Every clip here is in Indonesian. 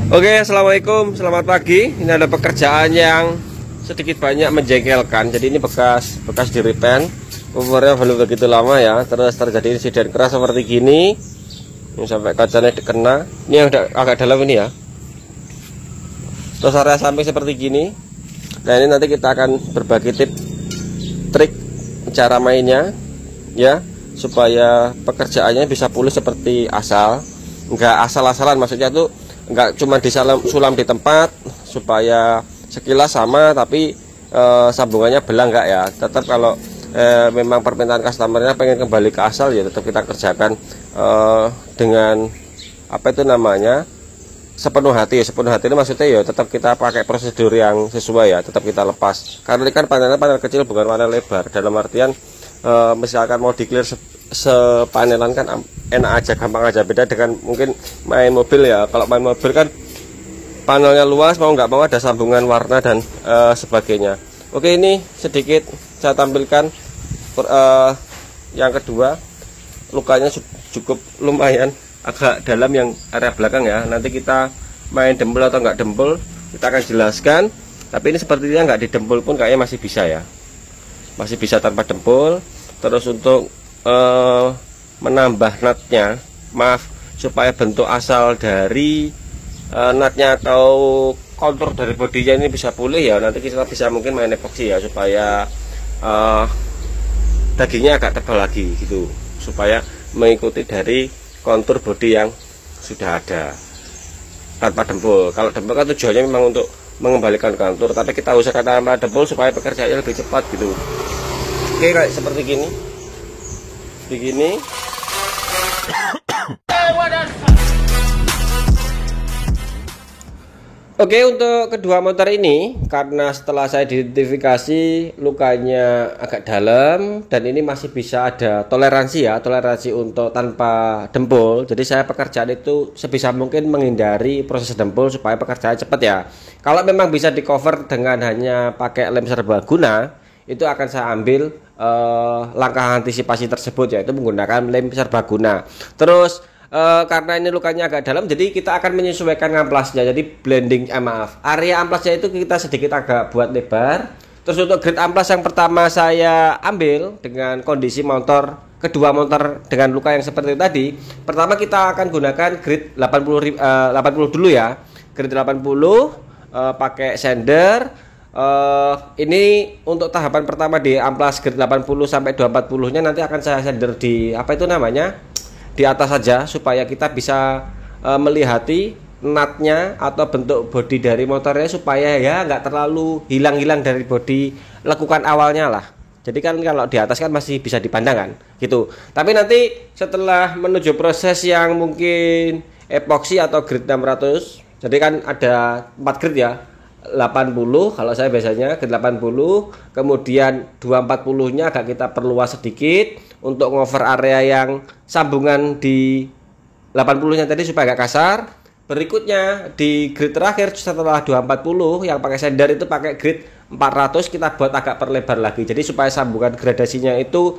Oke, assalamualaikum, selamat pagi. Ini ada pekerjaan yang sedikit banyak menjengkelkan. Jadi ini bekas di repaint, umurnya belum begitu lama ya. Terus terjadi insiden keras seperti gini. Ini sampai kacanya dikena. Ini yang agak dalam ini ya. Terus area samping seperti gini. Nah ini nanti kita akan berbagi trik cara mainnya ya, supaya pekerjaannya bisa pulih seperti asal. Enggak asal-asalan, maksudnya tuh enggak cuma disulam di tempat supaya sekilas sama tapi sambungannya belang, enggak ya. Tetap kalau memang permintaan customernya pengen kembali ke asal ya tetap kita kerjakan dengan apa itu namanya, sepenuh hati. Sepenuh hati ini maksudnya ya tetap kita pakai prosedur yang sesuai ya, tetap kita lepas. Karena ini kan panel kecil bukan panel lebar. Dalam artian misalkan mau di-clear sepanelan kan enak aja, gampang aja. Beda dengan mungkin main mobil ya. Kalau main mobil kan panelnya luas, mau nggak mau ada sambungan warna dan sebagainya. Oke, ini sedikit saya tampilkan yang kedua. Lukanya cukup lumayan agak dalam yang area belakang ya. Nanti kita main dempul atau nggak dempul kita akan jelaskan. Tapi ini sepertinya nggak didempul pun kayaknya masih bisa ya, masih bisa tanpa dempul. Terus untuk menambah nutnya, maaf, supaya bentuk asal dari nutnya atau kontur dari bodinya ini bisa pulih ya, nanti kita bisa mungkin main epoxy ya, supaya dagingnya agak tebal lagi gitu, supaya mengikuti dari kontur bodi yang sudah ada tanpa dempul. Kalau dempul kan tujuannya memang untuk mengembalikan kontur, tapi kita usahakan tanpa dempul supaya pekerjaannya lebih cepat gitu. Oke, kayak seperti gini. Begini. Oke, untuk kedua motor ini karena setelah saya identifikasi lukanya agak dalam dan ini masih bisa ada toleransi ya, toleransi untuk tanpa dempul. Jadi saya pekerjaan itu sebisa mungkin menghindari proses dempul supaya pekerjaan cepat ya. Kalau memang bisa di cover dengan hanya pakai lem serbaguna, itu akan saya ambil langkah antisipasi tersebut, yaitu menggunakan lem serbaguna. Terus karena ini lukanya agak dalam, jadi kita akan menyesuaikan amplasnya. Jadi blending, area amplasnya itu kita sedikit agak buat lebar. Terus untuk grid amplas yang pertama saya ambil dengan kondisi motor, kedua motor dengan luka yang seperti tadi. Pertama kita akan gunakan grid 80 dulu ya. Grid 80 pakai sander. Ini untuk tahapan pertama di amplas grid 80 sampai 240 nya nanti akan saya sender di apa itu namanya, di atas saja, supaya kita bisa melihati nutnya atau bentuk bodi dari motornya, supaya ya nggak terlalu hilang-hilang dari bodi lekukan awalnya lah. Jadi kan kalau di atas kan masih bisa dipandang kan gitu. Tapi nanti setelah menuju proses yang mungkin epoxy atau grid 600, jadi kan ada 4 grid ya, 80 kalau saya biasanya grid 80, kemudian 240 nya agak kita perluas sedikit untuk ngover area yang sambungan di 80 nya tadi supaya agak kasar. Berikutnya di grid terakhir setelah 240 yang pakai sender itu pakai grid 400, kita buat agak perlebar lagi, jadi supaya sambungan gradasinya itu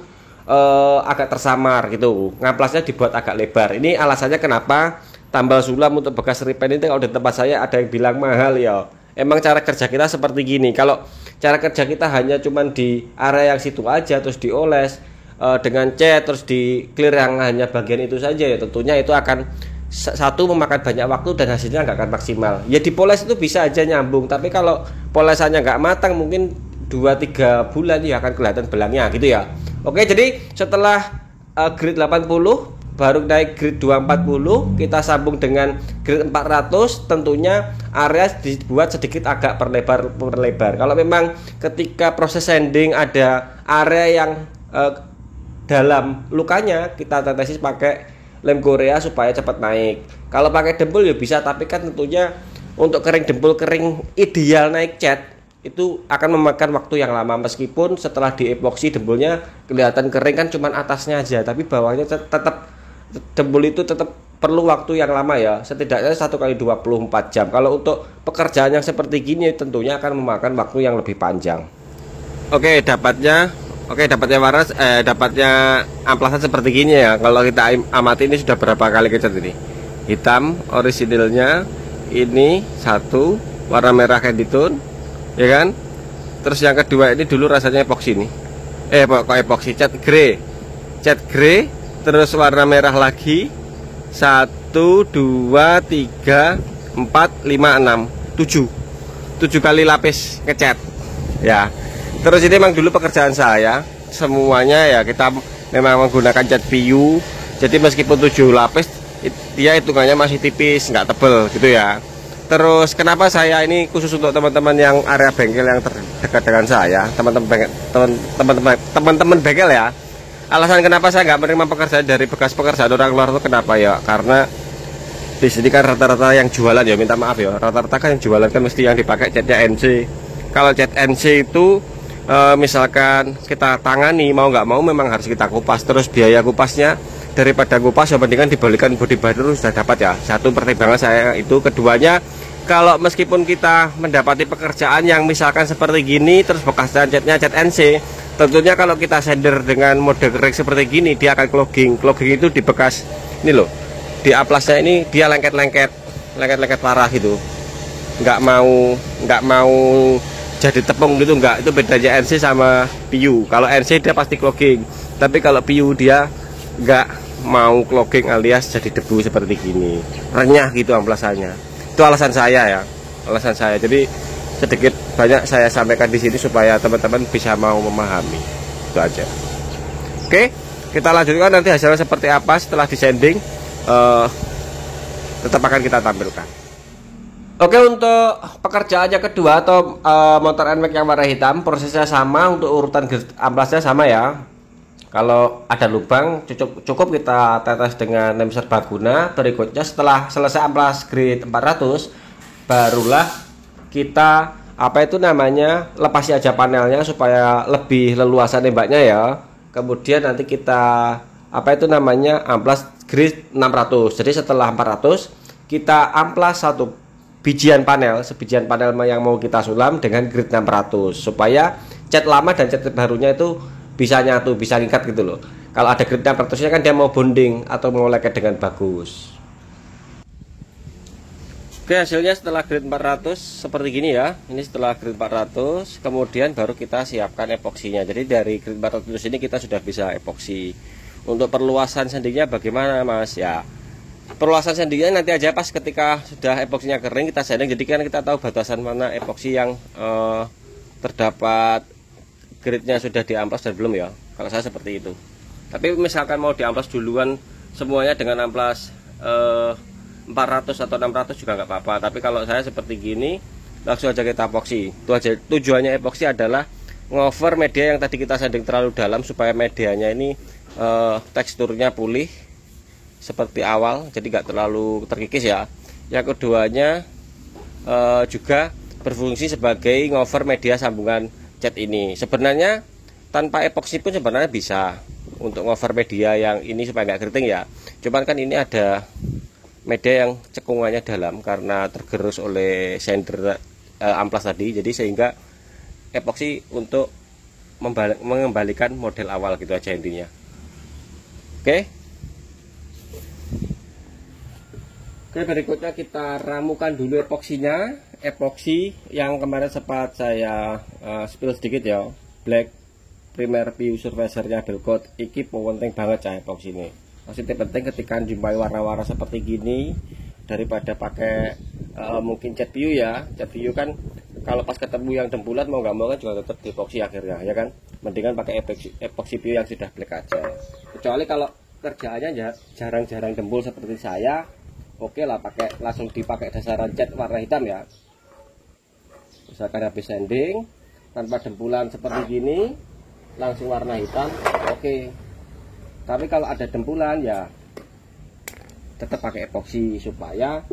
agak tersamar gitu, ngamplasnya dibuat agak lebar. Ini alasannya kenapa tambal sulam untuk bekas repaint itu kalau di tempat saya ada yang bilang mahal ya. Emang cara kerja kita seperti gini. Kalau cara kerja kita hanya cuman di area yang situ aja, terus dioles dengan cat, terus di clear yang hanya bagian itu saja ya, tentunya itu akan satu memakan banyak waktu dan hasilnya nggak akan maksimal. Ya dipoles itu bisa aja nyambung, tapi kalau polesannya nggak matang mungkin 2-3 bulan ya akan kelihatan belangnya gitu ya. Oke, jadi setelah grid 80 baru naik grid 240, kita sambung dengan grid 400. Tentunya area dibuat sedikit agak perlebar. Kalau memang ketika proses sanding ada area yang dalam lukanya, kita tetesis pakai lem Korea supaya cepat naik. Kalau pakai dempul ya bisa, tapi kan tentunya untuk kering dempul kering ideal naik cat itu akan memakan waktu yang lama. Meskipun setelah di epoxy dempulnya kelihatan kering kan cuman atasnya aja, tapi bawahnya tetap, dempul itu tetap perlu waktu yang lama ya, setidaknya 1 kali 24 jam. Kalau untuk pekerjaan yang seperti gini tentunya akan memakan waktu yang lebih panjang. Oke, dapatnya waras, dapatnya amplasan seperti gini ya. Kalau kita amati ini sudah berapa kali kecat ini. Hitam orisinilnya, ini satu warna merah candy tone, ya kan? Terus yang kedua ini dulu rasanya epoksi nih. Kok epoksi, cat grey. Cat grey, terus warna merah lagi. 1 2 3 4 5 6 7 kali lapis ngecat. Ya. Terus ini memang dulu pekerjaan saya. Semuanya ya kita memang menggunakan cat PU. Jadi meskipun 7 lapis dia hitungannya masih tipis, nggak tebel gitu ya. Terus kenapa saya ini khusus untuk teman-teman yang area bengkel yang terdekat dengan saya, teman-teman bengkel ya. Alasan kenapa saya nggak menerima pekerjaan dari bekas pekerjaan orang luar itu kenapa ya? Karena di sini kan rata-rata yang jualan ya, minta maaf ya, rata-rata kan yang jualan kan mesti yang dipakai catnya NC. Kalau cat NC itu misalkan kita tangani mau nggak mau memang harus kita kupas, terus biaya kupasnya daripada kupas ya mendingan dibalikan body binder sudah dapat ya. Satu pertimbangan saya itu. Keduanya, kalau meskipun kita mendapati pekerjaan yang misalkan seperti gini terus bekas catnya cat NC, tentunya kalau kita sender dengan mode kering seperti gini dia akan clogging. Clogging itu di bekas ini loh, di amplasnya ini dia lengket parah gitu. Nggak mau jadi tepung gitu, nggak. Itu bedanya NC sama PU. Kalau NC dia pasti clogging, tapi kalau PU dia nggak mau clogging alias jadi debu seperti gini, renyah gitu amplasannya. Itu alasan saya ya, alasan saya. Jadi sedikit banyak saya sampaikan di sini supaya teman-teman bisa mau memahami. Itu aja. Oke, kita lanjutkan nanti hasilnya seperti apa setelah disanding, tetap akan kita tampilkan. Oke, untuk pekerjaannya kedua atau motor NMAX yang warna hitam, prosesnya sama, untuk urutan amplasnya sama ya. Kalau ada lubang cukup kita tetes dengan lem serbaguna. Berikutnya setelah selesai amplas grade 400, barulah kita lepasi aja panelnya supaya lebih leluasa nembaknya ya. Kemudian nanti kita amplas grade 600. Jadi setelah 400 kita amplas satu sebijian panel yang mau kita sulam dengan grade 600 supaya cat lama dan cat barunya itu bisa nyatu, bisa ngikat gitu loh. Kalau ada grade 600 nya kan dia mau bonding atau mau leket dengan bagus. Oke, hasilnya setelah grade 400 seperti gini ya. Ini setelah grade 400, kemudian baru kita siapkan epoksinya. Jadi dari grade 400 ini kita sudah bisa epoksi. Untuk perluasan sandingnya bagaimana Mas? Ya, perluasan sandingnya nanti aja pas ketika sudah epoksinya kering kita sanding. Jadi kan kita tahu batasan mana epoksi yang terdapat grade-nya sudah diamplas dan belum ya. Kalau saya seperti itu. Tapi misalkan mau diamplas duluan semuanya dengan amplas 400 atau 600 juga nggak apa-apa. Tapi kalau saya seperti gini, langsung aja kita epoksi. Itu aja. Tujuannya epoksi adalah ngover media yang tadi kita sanding terlalu dalam supaya medianya ini teksturnya pulih seperti awal, jadi nggak terlalu terkikis ya. Yang keduanya juga berfungsi sebagai ngover media sambungan cat ini. Sebenarnya tanpa epoksi pun sebenarnya bisa untuk ngover media yang ini supaya nggak keriting ya. Cuman kan ini ada media yang cekungannya dalam karena tergerus oleh sender amplas tadi, jadi sehingga epoksi untuk mengembalikan model awal gitu aja intinya. Oke, berikutnya kita ramukan dulu epoksinya. Epoksi yang kemarin sempat saya spill sedikit ya, Black Primer PU Surfacernya Belcoat. Iki penting banget ya epoksi ini. Maksudnya penting ketika jumpai warna-warna seperti gini daripada pakai mungkin cat PU ya. Cat PU kan kalau pas ketemu yang dempulat mau nggak mau kan juga tetap di epoksi akhirnya ya kan. Mendingan pakai epoksi PU yang sudah black aja. Kecuali kalau kerjaannya jarang-jarang dempul seperti saya, oke lah langsung dipakai dasaran cat warna hitam ya. Misalkan habis sanding tanpa dempulan seperti gini langsung warna hitam, oke. Tapi kalau ada dempulan ya tetap pakai epoksi supaya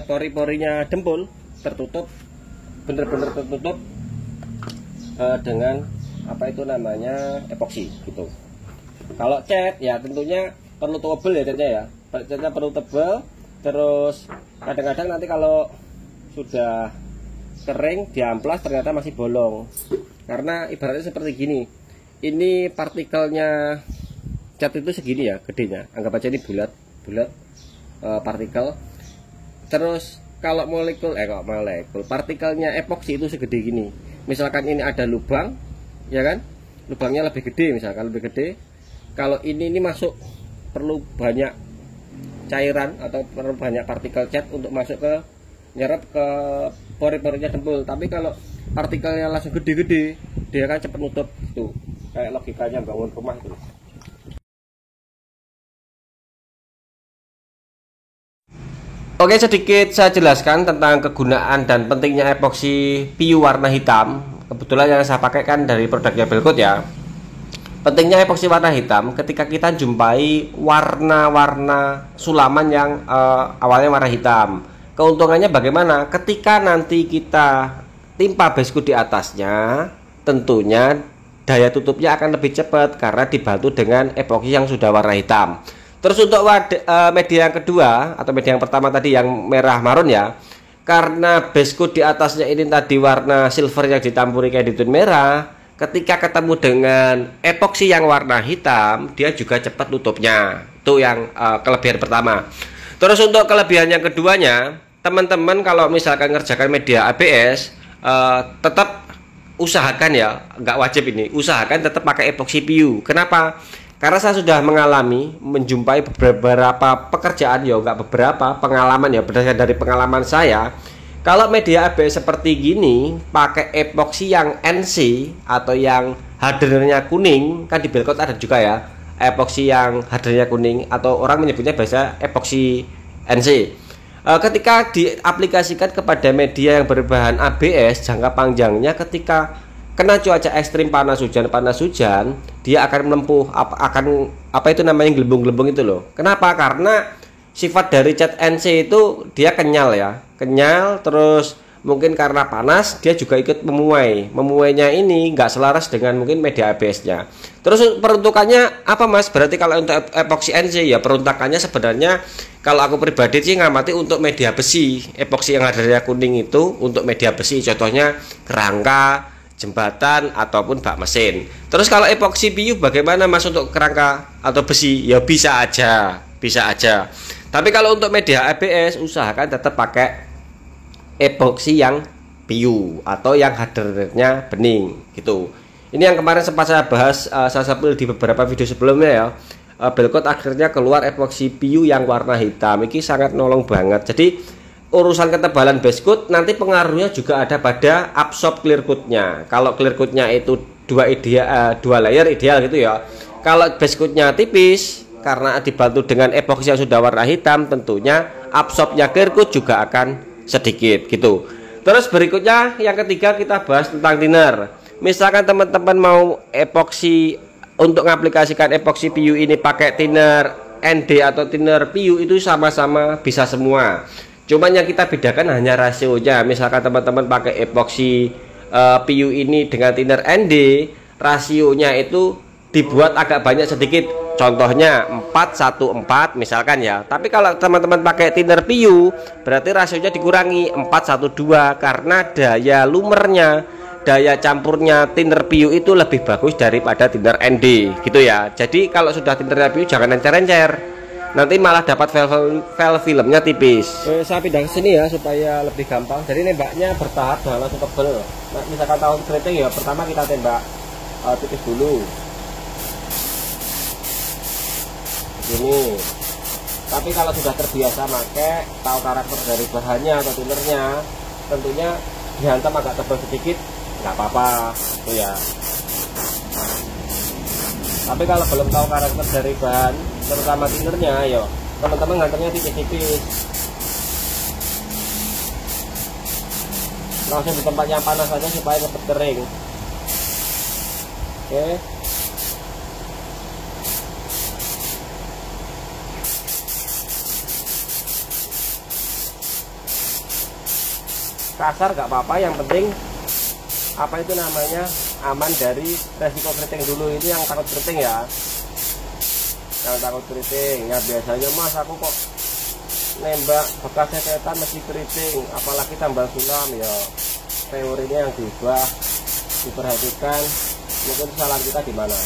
pori-porinya dempul tertutup, bener-bener tertutup dengan epoksi gitu. Kalau cat ya tentunya perlu tebel ya catnya ya. Catnya perlu tebel. Terus kadang-kadang nanti kalau sudah kering diamplas ternyata masih bolong. Karena ibaratnya seperti gini. Ini partikelnya cat itu segini ya gedenya. Anggap aja ini bulat partikel. Terus kalau molekul partikelnya epoksi itu segede gini. Misalkan ini ada lubang, ya kan? Lubangnya lebih gede, misalkan lebih gede. Kalau ini masuk, perlu banyak cairan atau perlu banyak partikel cat untuk masuk ke nyerap ke pori-porinya dempul. Tapi kalau partikelnya langsung gede-gede, dia akan cepat nutup gitu. Kayak logikanya bangun rumah itu. Oke, sedikit saya jelaskan tentang kegunaan dan pentingnya epoksi PU warna hitam. Kebetulan yang saya pakai kan dari produknya Belkot ya. Pentingnya epoksi warna hitam ketika kita jumpai warna-warna sulaman yang awalnya warna hitam. Keuntungannya bagaimana? Ketika nanti kita timpa base coat di atasnya, tentunya daya tutupnya akan lebih cepat karena dibantu dengan epoksi yang sudah warna hitam. Terus untuk media yang kedua atau media yang pertama tadi yang merah marun ya, karena base coat di atasnya ini tadi warna silver yang ditampuri kayak ditun merah, ketika ketemu dengan epoksi yang warna hitam, dia juga cepat tutupnya. Itu yang kelebihan pertama. Terus untuk kelebihan yang keduanya, teman-teman kalau misalkan ngerjakan media ABS, tetap usahakan ya, nggak wajib ini, usahakan tetap pakai epoksi PU. Kenapa? Karena saya sudah menjumpai beberapa pekerjaan ya, nggak beberapa pengalaman ya, berdasarkan dari pengalaman saya. Kalau media ABS seperti gini, pakai epoksi yang NC atau yang hardenernya kuning, kan di Belkot ada juga ya, epoksi yang hardenernya kuning atau orang menyebutnya biasa epoksi NC. Ketika diaplikasikan kepada media yang berbahan ABS, jangka panjangnya ketika kena cuaca ekstrim panas hujan, dia akan menempuh apa itu namanya gelembung-gelembung itu loh. Kenapa? Karena sifat dari cat NC itu dia kenyal ya, kenyal, terus mungkin karena panas dia juga ikut memuainya ini nggak selaras dengan mungkin media ABS-nya. Terus peruntukannya apa Mas? Berarti kalau untuk epoksi NC ya peruntukannya sebenarnya kalau aku pribadi sih ngamati untuk media besi, epoksi yang ada kuning itu untuk media besi, contohnya kerangka, jembatan ataupun bak mesin. Terus kalau epoksi PU bagaimana Mas untuk kerangka atau besi? Ya bisa aja. Tapi kalau untuk media ABS usahakan tetap pakai epoksi yang PU atau yang hardenernya bening gitu. Ini yang kemarin sempat saya bahas saya sambil di beberapa video sebelumnya ya. Belkot akhirnya keluar epoksi PU yang warna hitam. Ini sangat nolong banget. Jadi urusan ketebalan base coat nanti pengaruhnya juga ada pada absorb clear coatnya. Kalau clear coatnya itu dua layer ideal gitu ya. Kalau base coatnya tipis karena dibantu dengan epoksi yang sudah warna hitam, tentunya absorbnya clear coat juga akan sedikit gitu. Terus berikutnya yang ketiga kita bahas tentang thinner. Misalkan teman-teman mau epoksi untuk mengaplikasikan epoksi PU ini pakai thinner ND atau thinner PU itu sama-sama bisa semua. Cuman yang kita bedakan hanya rasionya. Misalkan teman-teman pakai epoksi PU ini dengan thinner ND, rasionya itu dibuat agak banyak sedikit. Contohnya 4:1:4 misalkan ya. Tapi kalau teman-teman pakai thinner PU, berarti rasionya dikurangi 4:2 karena daya lumernya, daya campurnya thinner PU itu lebih bagus daripada thinner ND gitu ya. Jadi kalau sudah thinner PU jangan encer-encer, nanti malah dapat file filmnya tipis. Saya pindah ke sini ya supaya lebih gampang. Jadi nembaknya bertahap, jangan langsung tebel. Nah, misalkan tahun keriting ya, pertama kita tembak tipis dulu ini. Tapi kalau sudah terbiasa pakai, tahu karakter dari bahannya atau thinnernya, tentunya dihantam agak tebal sedikit nggak apa-apa itu ya. Tapi kalau belum tahu karakter dari bahan terutama thinnernya, ayo teman-teman nganternya tipis-tipis, langsung di tempat yang panas saja supaya cepat kering. Oke, kasar nggak apa-apa, yang penting apa itu namanya aman dari resiko keriting dulu. Ini yang takut keriting ya, yang takut keriting ya. Biasanya Mas aku kok nembak bekas setetan mesti keriting, apalagi tambal sulam ya. Teorinya yang diubah, diperhatikan, mungkin kesalahan kita di mana.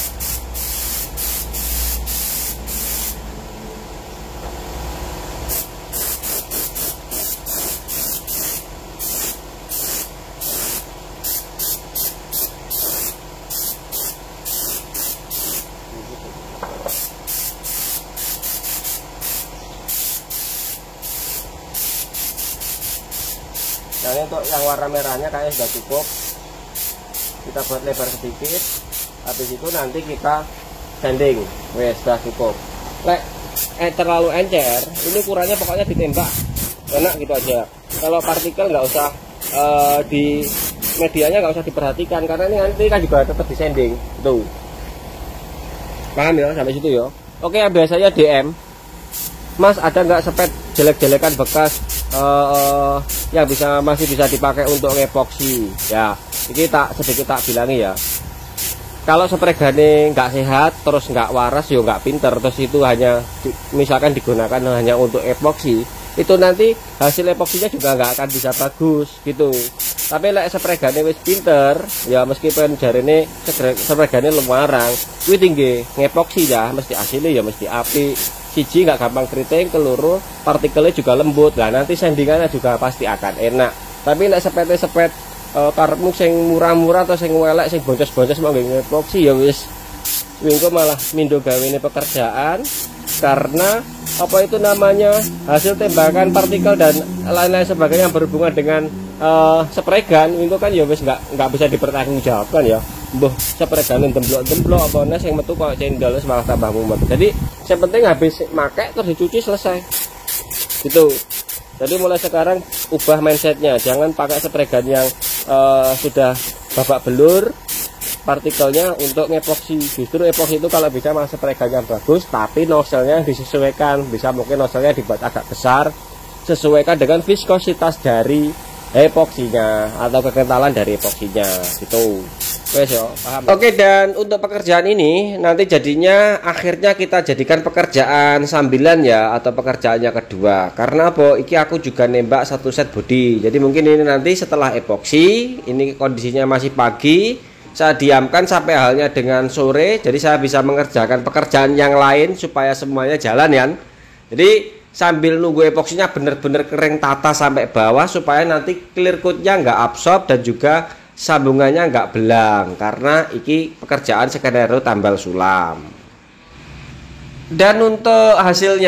Nah ini untuk yang warna merahnya kayaknya sudah cukup, kita buat lebar sedikit. Habis itu nanti kita sanding. Wes sudah cukup. Terlalu encer, ini ukurannya pokoknya ditembak enak gitu aja. Kalau partikel nggak usah di medianya nggak usah diperhatikan, karena ini nanti kan juga tetap disanding tuh. Paham ya sampai situ ya. Oke, yang biasanya DM, Mas ada nggak sepet jelek-jelekan bekas yang masih bisa dipakai untuk epoksi ya. Ini sedikit tak bilangi ya. Kalau spregane nggak sehat, terus nggak waras, ya nggak pinter, terus itu hanya misalkan digunakan hanya untuk epoksi, itu nanti hasil epoksinya juga nggak akan bisa bagus gitu. Tapi lek spregane wis pinter, ya meskipun jarene spregane lumarang, kuwi tinggi ngepoksi ya, mesti hasilnya ya mesti api. Siji nggak gampang keriting, keluru partikelnya juga lembut. Lah nanti sandingannya juga pasti akan enak. Tapi lek sepet karepmu sing murah-murah atau sing welek sing boncos-boncos mau ngepoksi ya wis wingko malah mindo gawene pekerjaan, karena apa itu namanya hasil tembakan partikel dan lain-lain sebagainya yang berhubungan dengan spregan wingko kan ya wis nggak bisa dipertanggungjawabkan ya. Mbah spregane demblok-demblok apa nes yang metu kok cendol malah tambah mumet. Jadi yang penting habis make terus dicuci selesai gitu. Jadi mulai sekarang ubah mindsetnya, jangan pakai spregan yang sudah babak belur partikelnya untuk ngepoksi. Justru epoksi itu kalau bisa masih spregan yang bagus, tapi nozzle-nya disesuaikan. Bisa mungkin nozzle-nya dibuat agak besar, sesuaikan dengan viskositas dari epoksinya atau kekentalan dari epoksinya gitu. Wes yo, paham. Oke, dan untuk pekerjaan ini nanti jadinya akhirnya kita jadikan pekerjaan sambilan ya, atau pekerjaannya kedua. Karena apa? Iki aku juga nembak satu set body. Jadi mungkin ini nanti setelah epoksi, ini kondisinya masih pagi, saya diamkan sampai halnya dengan sore. Jadi saya bisa mengerjakan pekerjaan yang lain supaya semuanya jalan ya. Jadi sambil nunggu epoksinya benar-benar kering tata sampai bawah, supaya nanti clear coatnya nggak absorb dan juga sambungannya nggak belang, karena iki pekerjaan skenario tambal sulam. Dan untuk hasil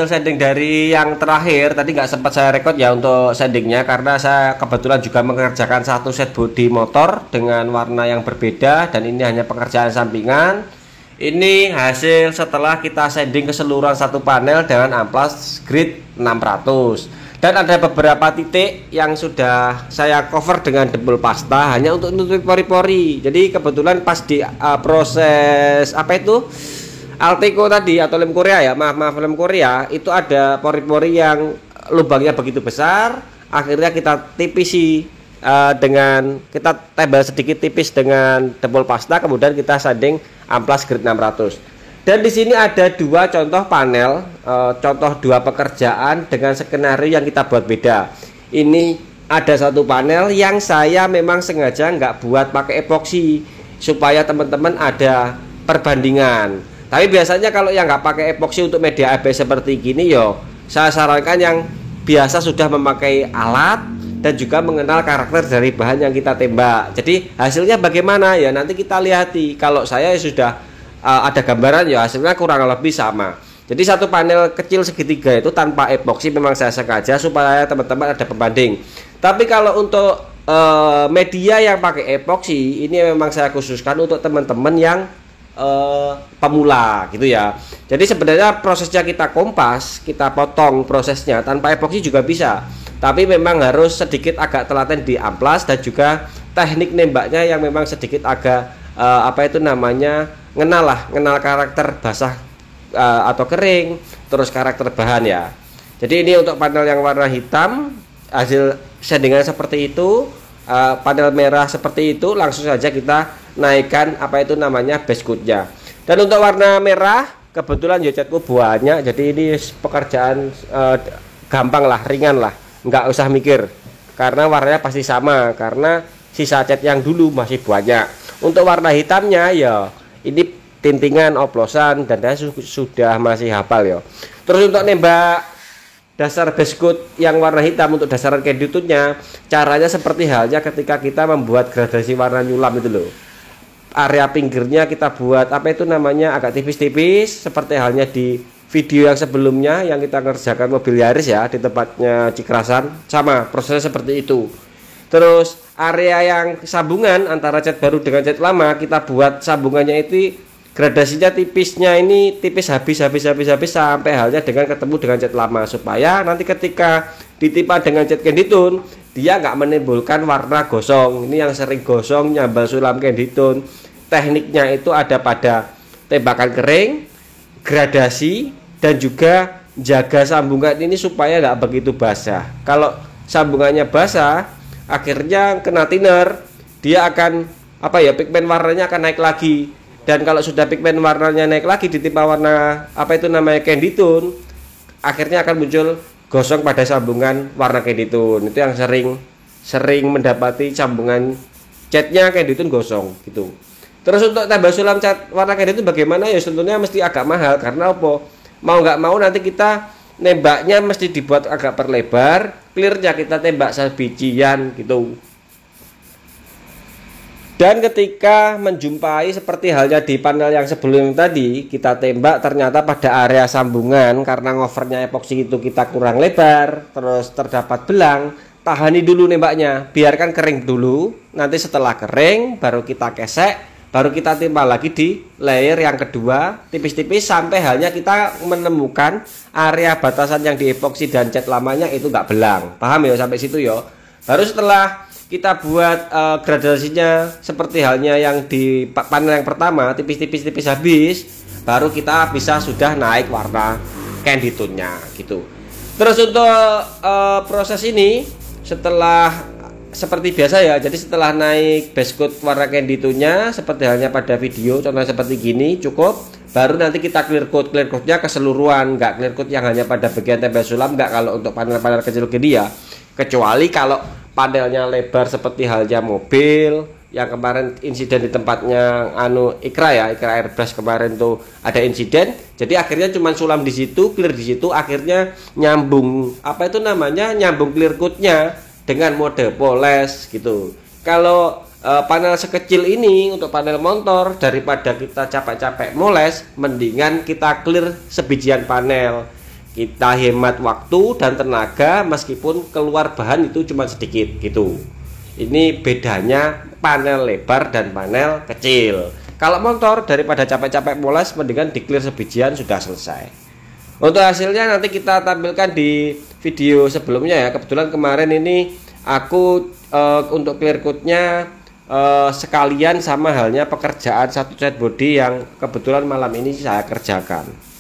sanding dari yang terakhir tadi nggak sempat saya rekod ya untuk sandingnya, karena saya kebetulan juga mengerjakan satu set bodi motor dengan warna yang berbeda, dan ini hanya pekerjaan sampingan. Ini hasil setelah kita sanding keseluruhan satu panel dengan amplas grade 600. Dan ada beberapa titik yang sudah saya cover dengan dempul pasta hanya untuk nutupi pori-pori. Jadi kebetulan pas di proses apa itu Alteco tadi atau lem Korea ya, maaf lem Korea, itu ada pori-pori yang lubangnya begitu besar. Akhirnya kita tipisi dengan kita tembel sedikit tipis dengan dempul pasta, kemudian kita sanding amplas grade 600. Dan di sini ada dua contoh panel, contoh dua pekerjaan dengan skenario yang kita buat beda. Ini ada satu panel yang saya memang sengaja nggak buat pakai epoksi supaya teman-teman ada perbandingan. Tapi biasanya kalau yang nggak pakai epoksi untuk media ABS seperti gini yo, saya sarankan yang biasa sudah memakai alat dan juga mengenal karakter dari bahan yang kita tembak. Jadi hasilnya bagaimana ya nanti kita lihati. Kalau saya sudah ada gambaran ya, hasilnya kurang lebih sama. Jadi satu panel kecil segitiga itu tanpa epoksi memang saya sengaja supaya teman-teman ada pembanding. Tapi kalau untuk media yang pakai epoksi ini memang saya khususkan untuk teman-teman yang pemula gitu ya. Jadi sebenarnya prosesnya kita kompas, kita potong prosesnya tanpa epoksi juga bisa. Tapi memang harus sedikit agak telaten di amplas, dan juga teknik nembaknya yang memang sedikit agak apa itu namanya ngenal karakter basah atau kering, terus karakter bahan ya. Jadi ini untuk panel yang warna hitam hasil sandingan seperti itu, panel merah seperti itu, langsung saja kita naikkan apa itu namanya base coatnya. Dan untuk warna merah kebetulan ya catku banyak, jadi ini pekerjaan gampang lah, ringan lah, nggak usah mikir karena warnanya pasti sama, karena sisa cat yang dulu masih banyak. Untuk warna hitamnya ya ini tintingan oplosan dan saya sudah masih hafal ya. Terus untuk nembak dasar base coat yang warna hitam untuk dasaran candy tooth-nya, caranya seperti halnya ketika kita membuat gradasi warna nyulam itu loh. Area pinggirnya kita buat apa itu namanya agak tipis-tipis seperti halnya di video yang sebelumnya yang kita kerjakan mobil Yaris ya di tempatnya Cikrasan, sama prosesnya seperti itu. Terus area yang sambungan antara cat baru dengan cat lama, kita buat sambungannya itu gradasinya tipisnya ini tipis habis sampai halnya dengan ketemu dengan cat lama, supaya nanti ketika ditimpa dengan cat candy tone dia nggak menimbulkan warna gosong. Ini yang sering gosong nyambal sulam candy tone. Tekniknya itu ada pada tembakan kering, gradasi, dan juga jaga sambungan ini supaya nggak begitu basah. Kalau sambungannya basah, akhirnya kena thinner, dia akan pigmen warnanya akan naik lagi. Dan kalau sudah pigmen warnanya naik lagi ditimpa warna candy tone, akhirnya akan muncul gosong pada sambungan warna candy tone. Itu yang sering mendapati sambungan catnya candy tone gosong gitu. Terus untuk tambah sulam cat warna candy tone bagaimana ya, tentunya mesti agak mahal, karena apa? Mau nggak mau nanti kita nembaknya mesti dibuat agak perlebar, clearnya kita tembak sebijian gitu. Dan ketika menjumpai seperti halnya di panel yang sebelum tadi, kita tembak ternyata pada area sambungan karena ngovernya epoksi itu kita kurang lebar, terus terdapat belang, tahani dulu nembaknya, biarkan kering dulu. Nanti setelah kering baru kita kesek, baru kita timpa lagi di layer yang kedua tipis-tipis sampai halnya kita menemukan area batasan yang di epoksi dan cat lamanya itu nggak belang. Paham ya sampai situ ya? Baru setelah kita buat gradasinya seperti halnya yang di panel yang pertama, tipis habis, baru kita bisa sudah naik warna candy tone-nya gitu. Terus untuk proses ini setelah seperti biasa ya, jadi setelah naik base coat warna candy tone-nya seperti halnya pada video contohnya seperti gini cukup, baru nanti kita clear coat-nya keseluruhan, nggak clear coat yang hanya pada bagian tempel sulam, nggak kalau untuk panel-panel kecil gini ya, kecuali kalau panelnya lebar seperti halnya mobil yang kemarin insiden di tempatnya Ikra Airbrush kemarin tuh ada insiden, jadi akhirnya cuma sulam di situ, clear di situ, akhirnya nyambung nyambung clear coatnya dengan mode poles gitu. Kalau panel sekecil ini untuk panel motor, daripada kita capek-capek moles, mendingan kita clear sebijian panel. Kita hemat waktu dan tenaga meskipun keluar bahan itu cuma sedikit gitu. Ini bedanya panel lebar dan panel kecil. Kalau motor daripada capek-capek moles, mendingan di clear sebijian sudah selesai. Untuk hasilnya nanti kita tampilkan di video sebelumnya ya. Kebetulan kemarin ini aku untuk clear coatnya sekalian sama halnya pekerjaan satu cat body yang kebetulan malam ini saya kerjakan.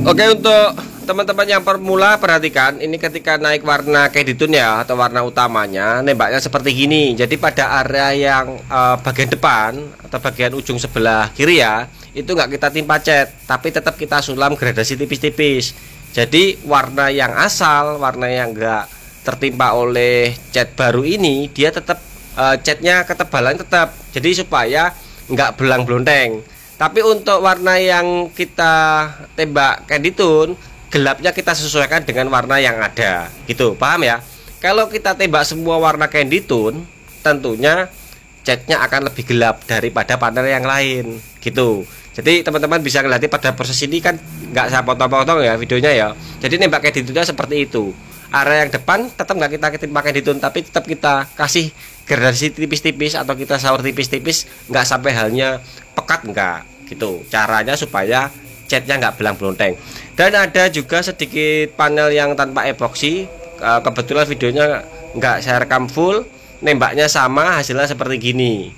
Oke, untuk teman-teman yang pemula perhatikan ini ketika naik warna candy tone ya atau warna utamanya, nembaknya seperti gini. Jadi pada area yang bagian depan atau bagian ujung sebelah kiri ya, itu nggak kita timpa cat, tapi tetap kita sulam gradasi tipis-tipis. Jadi warna yang asal, warna yang nggak tertimpa oleh cat baru ini, dia tetap catnya ketebalan tetap. Jadi supaya nggak belang-blonteng. Tapi untuk warna yang kita tembak candy tone, gelapnya kita sesuaikan dengan warna yang ada gitu, paham ya? Kalau kita tembak semua warna candy tone, tentunya catnya akan lebih gelap daripada panel yang lain gitu. Jadi teman-teman bisa ngelihat pada proses ini kan nggak saya potong-potong ya videonya ya. Jadi nembak candy tone seperti itu. Area yang depan tetap nggak kita timpa candy tone, tapi tetap kita kasih gradasi tipis-tipis atau kita saur tipis-tipis, nggak sampai halnya pekat, enggak gitu. Caranya supaya catnya nggak belang-blonteng. Dan ada juga sedikit panel yang tanpa epoksi, kebetulan videonya nggak saya rekam full, nembaknya sama, hasilnya seperti gini.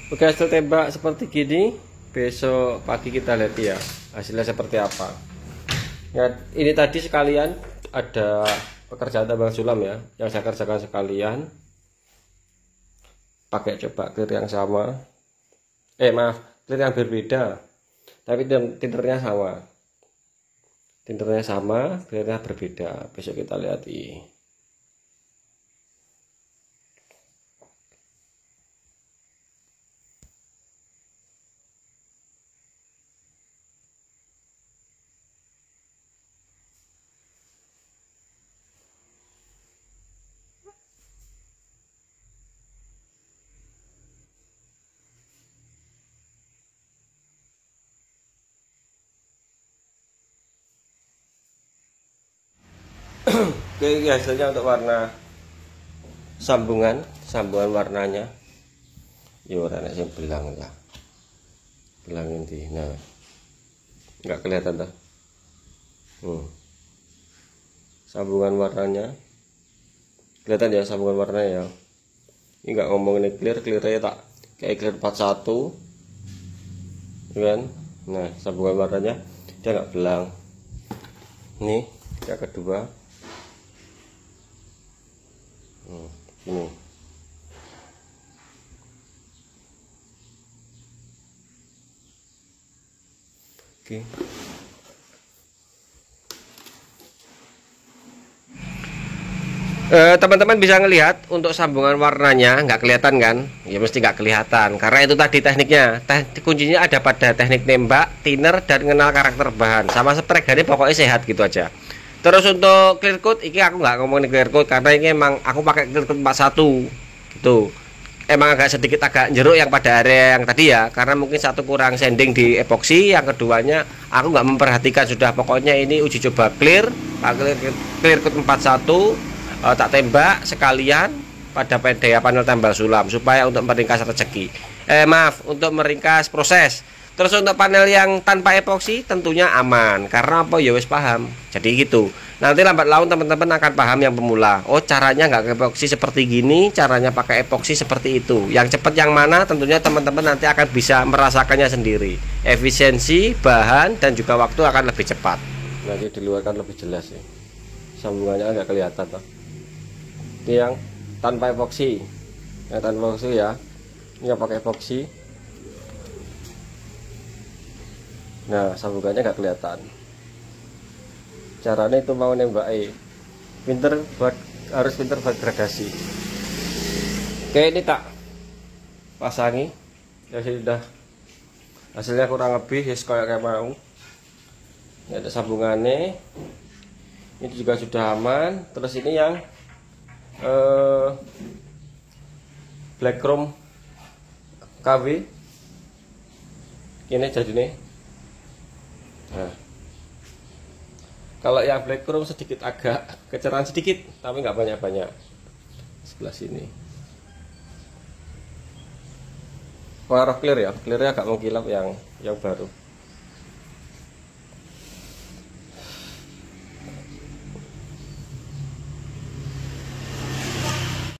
Oke, hasil tembak seperti gini. Besok pagi kita lihat ya hasilnya seperti apa ya. Ini tadi sekalian ada pekerjaan tambang sulam ya yang saya kerjakan sekalian, pakai coba clear yang sama, clear yang berbeda, tapi tinternya sama, clearnya berbeda. Besok kita lihat ini. Oke, ini hasilnya untuk warna sambungan warnanya. Yo warna yang belang ya. Belang ini. Nah. Enggak kelihatan dah. Sambungan warnanya. Kelihatan ya sambungan warnanya ya. Ini enggak ngomongin clear-clearnya tak kayak clear 41. Kan? Nah, sambungan warnanya dia enggak belang. Ini yang kedua. Ini. Oke. Teman-teman bisa ngelihat untuk sambungan warnanya nggak kelihatan kan? Ya mesti nggak kelihatan karena itu tadi tekniknya. Kuncinya ada pada teknik nembak, thinner, dan mengenal karakter bahan. Sama spray ini pokoknya sehat gitu aja. Terus untuk clear coat, ini aku nggak ngomongin clear coat karena ini emang aku pakai clear coat 41 gitu. Emang agak sedikit agak jeruk yang pada area yang tadi ya, karena mungkin satu kurang sanding di epoksi, yang keduanya aku nggak memperhatikan sudah. Pokoknya ini uji coba clear coat 41, tak tembak sekalian pada daya panel tambal sulam supaya untuk meringkas rezeki. Untuk meringkas proses. Terus untuk panel yang tanpa epoksi tentunya aman karena apa ya wis paham. Jadi gitu. Nanti lambat laun teman-teman akan paham yang pemula. Oh caranya nggak epoksi seperti gini, caranya pakai epoksi seperti itu. Yang cepat yang mana tentunya teman-teman nanti akan bisa merasakannya sendiri. Efisiensi, bahan dan juga waktu akan lebih cepat. Nanti di luar kan lebih jelas ya. Sambungannya nggak kelihatan toh. Ini yang tanpa epoksi. Yang tanpa epoksi ya. Ini yang pakai epoksi. Nah sambungannya nggak kelihatan. Caranya itu mau nembak harus pinter buat gradasi. Oke, ini tak pasangi ya sudah, hasilnya kurang lebih ya kayak mau. Ini ada sambungannya, ini juga sudah aman. Terus ini yang black chrome KW ini jadi nih. Nah, kalau yang black chrome sedikit agak kecerahan sedikit, tapi nggak banyak-banyak. Sebelah sini. Warna clear ya, clearnya agak mengkilap yang baru.